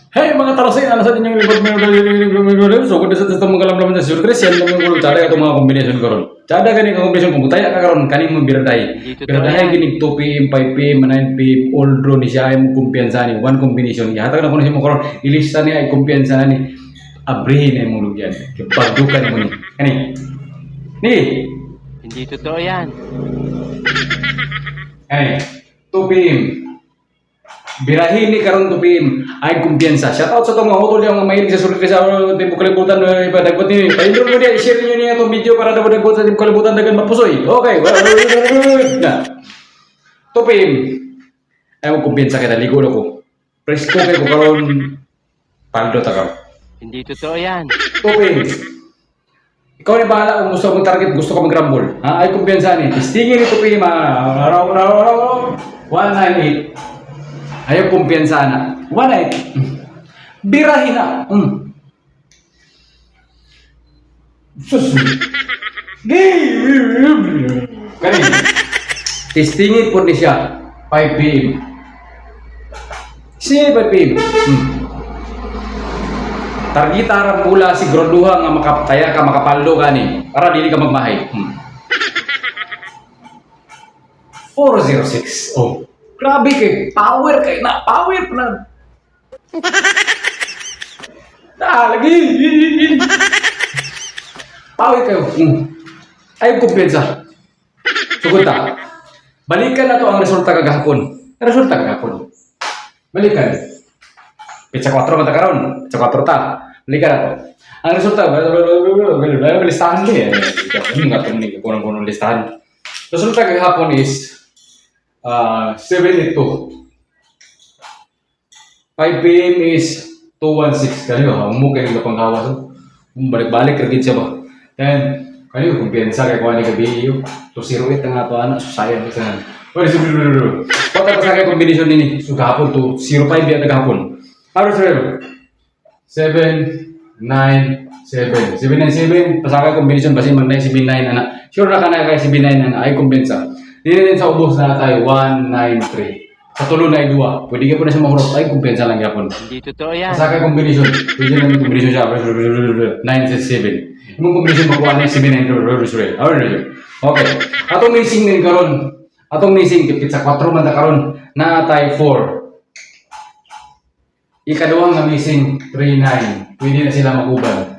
Hey mga talasin, ano sa inyong likod so kung sa mga kalam sa surprise yan lang yung cara itong mga kombinasyon karon. Cada gani ka kombinasyon kung butaya ka karon kaning mo biraday. Biraday gini 2 PM, 5 PM, 9 PM all draw ni siya ay mo kumpiyansa ni one combination. Gihatag na ko na mo karon ilista ni ay kumpiyansa ni abrihin ay mo lugyan. Pagdukan mo ni. Kani. Ni. Hindi totoo yan. Kani. 2 PM. Birahin ni karon tupin ay kumpiyansa. Shout out sa itong mga utol yung mahilig sa sulit sa tempo kalibutan ipadagbot ni. Paindro mo niya, i-share niyo niya itong video para dapat sa tempo kalibutan dagan mapusoy. Okay. Na. Tupin. Ay mo kumpiyansa kita ligo na ko. Presko kay ko karon paldo ta karon. Hindi totoo yan. Tupin. Ikaw ni bahala kung gusto mong target, gusto ka mag-rumble. Ha? Ay kumpiyansa ni. Testingin ni Tupin. 198. Ayaw kumpiyansa na. 1-8. Birahin na. Sus. Kani. Testingin po ni siya. 5 PM. Siya 5 PM. Targeta ra mula si Gronduha nga makaptaya ka makapaldo kani para dili ka magmahay. 406. Oh. Grabe kay power kay na power pa na. Lagi. Power kayo. Ay kumpiyansa. Sugod ta. Balikan na to ang resulta kagahapon. Resulta kagahapon. Balikan. Pizza 4 man ta karon. Pizza 4 ta. Balikan na to. Ang resulta listahan ni. Nga to ni kuno listahan. Resulta kagahapon is 782. 5 PM is 216. Kaniyo, mukha nang panghawas. Balik-balik rin siya ba? Then, kaniyo, kumpiyansa kay kuha ni Gabi. 208 ang ato anak. So, sayang isa na. Pata pa sa akin kombinasyon nini. So, kahapon to 05 biya kahapon. Ano sir? 7, 9, 7. 797. Pasakay kombinasyon basi mag 979 anak. Sure na ka na kay 79 anak. Ay kumpiyansa. Dili din sa ubos na tayo 193. Sa tulo na 2. Pwede ka po na siya mahurot. Ay, kumpiyansa lang yapon. Hindi totoo yan. Sa akin kombinasyon. Pwede lang yung kombinasyon siya. 967. Yung kombinasyon makuha na 79. Okay. Atong missing din karon. Atong missing tipit sa 4 man ta karon na tayo 4. Ikaduhang na missing 39. Pwede na sila maguban.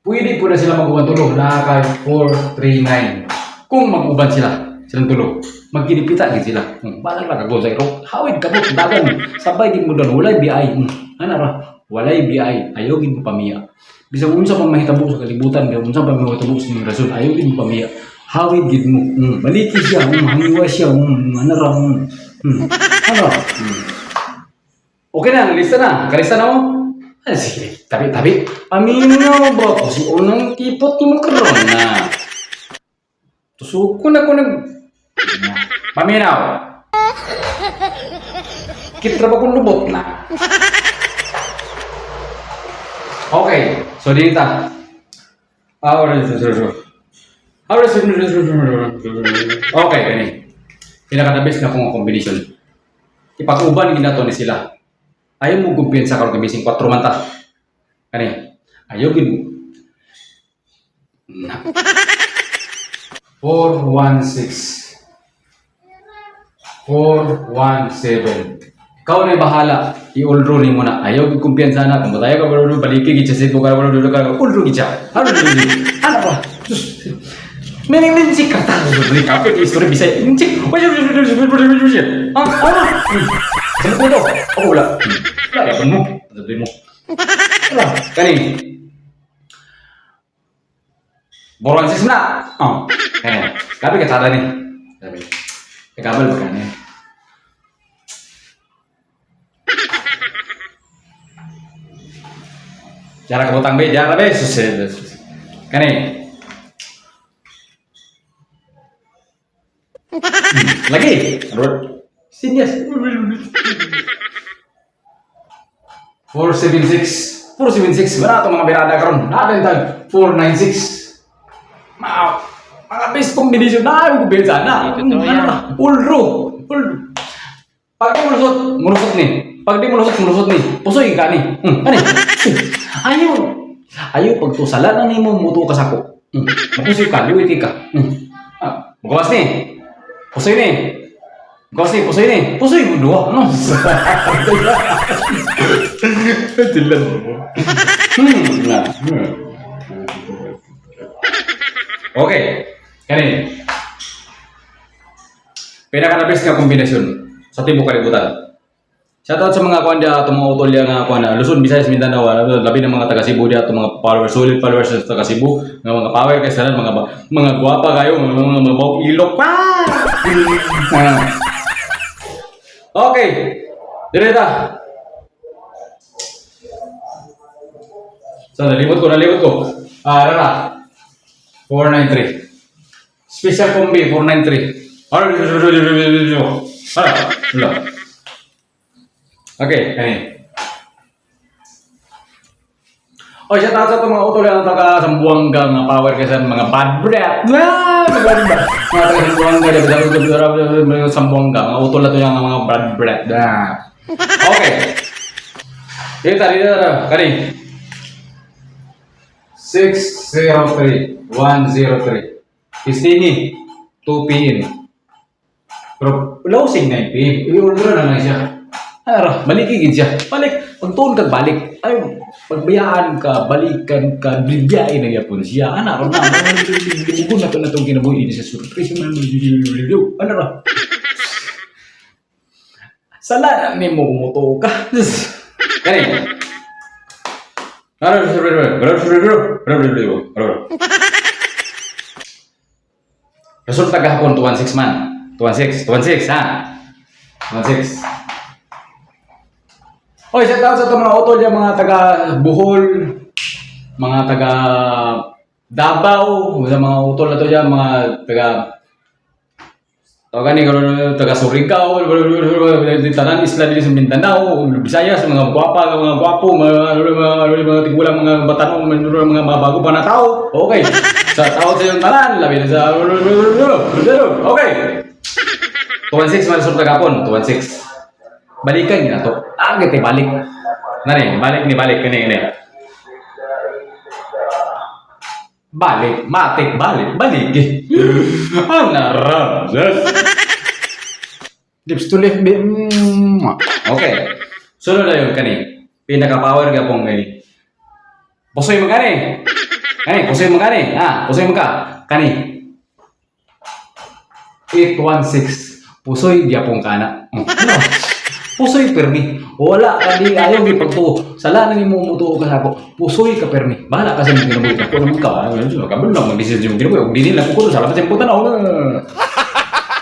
Pwede po na sila maguban tulo. Na kay 439. Kung maguban sila. Silang tulo. Magkinipita din sila. Balang lang kagol sa iro. Hawid ka po. Dagan. Sabay din mo doon. Walay biyay. Ano ra? Walay biyay. Ayaw din mo pamiya. Bisang unsa pang mahitabo sa kalibutan. Unsa pang mahitabo sa inyong rason. Ayaw din mo pamiya. Hawid din mo. Baliki siya. Hangiwa siya. Ano ra? Ano ra? Okay na. Lista na. Kalista na mo? Ay, sige. Tabi. Aminaw ba? Kasi unang tipot yung makaroon na. Tusuko na ko nag... Paminaw. Kitra ba kung lubot na? Okay. So, dita. Okay, gani. Pinakadabis na kong kombinasyon. Ipag-uban ginato ni sila. Ayaw mo kumpiyansa karon kamising 4 man ta. Kani. Ayaw gin. 416. 417. Ikaw na bahala. I-all-draw ni mo na. Ayaw kong kumpiyansa na. Kung tayo ka baliki gitsa ko ka all-draw gitsa. Ano ba? Mening si kata. Kapit history bisa. Cik. Ano ko daw? Ako wala. Wala mo. Sabi mo. Wala. Kani. Boron sis na. Tapi kata nih. Tapi kabel bukan ya. Jarak butang be, jarak be, susah. Kani. Lagi. Sinias. 476. 476. Berapa mga berada karon? Natin tag 496. Mga best combination na ako kumpiyansa na. Ulro. Pag murusot ni. Pag di mo lusot ni. Pusoy ka ni. Ani? Ayaw. Ayaw pag tusala na ni mo muto ka sako. Mapusoy ka, liwiti ka. Magawas ni. Pusoy ni. Magawas ni, pusoy ni. Pusoy mo duwa. Tilan mo. Okay. Kani. Pinaka-nabis nga kombinasyon sa Timog Kalibutan. Shoutout sa mga kuan dia, mga utol dia nga kuan Luzon, Visayas, Mindanao, labi ng mga taga Cebu dia, mga followers, solid followers sa taga Cebu, nga mga power kay sanan mga guwapa kayo, mga bawang ilok pa. Okay. Direta. So nalimot ko. Rara. 493. Special combi 493. Okay, kani. Oh, siya tayo sa mga utol ang taga Sambuanga nga power kasi mga bad breath. Mga taga Sambuanga mga Sambuanga mga utol na to yung mga bad breath. Okay. Dito kani. 603 103. Istini 2 PM. Pero closing 9 PM. I-order na lang siya. Balikigid siya. Balik. Pagtuon kag balik. Ay, pagbayaan ka, balikan ka, bibiyain na yapon siya. Ano na to na itong kinabuhi ni sa surprise. Ano ra? Sala ni mo kumuto ka. Kani. Resulta gahapon 216 man. 216 ha. 216. Oy, shout out sa itong mga utol dyan, mga taga Bohol, mga taga Davao, mga utol na to dyan, mga taga taga Surigao, tanan isla din sa Mindanao, Visayas, mga guwapa, mga gwapo, mga tigulang, mga batanong, mga bago pa na tao. Okay. Shout out sa yung tanan, labi na sa okay. 216 man resulta gahapon, 216. Balikan niya na to. Agad ay balik. Nani, balik kani. Balik, matik, balik. Anara. Lips to lips. Okay. Sunod na yun kani. Pinaka-power ka pong kani. Pusoy mo kani. Pusoy mo kani. Pusoy mo ka. Kani. 816. Pusoy dia pong kana. Pusoy permi. Wala ka di ayaw gi pagtuo. Sala na nimo mutuo ka sako. Pusoy ka permi. Bahala ka sa mga kinabuhi ko naman ka. Ano ka ba lang mag-decision mo kinabuhi. Di nila ko sala pa sa imputan ako.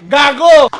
Gago!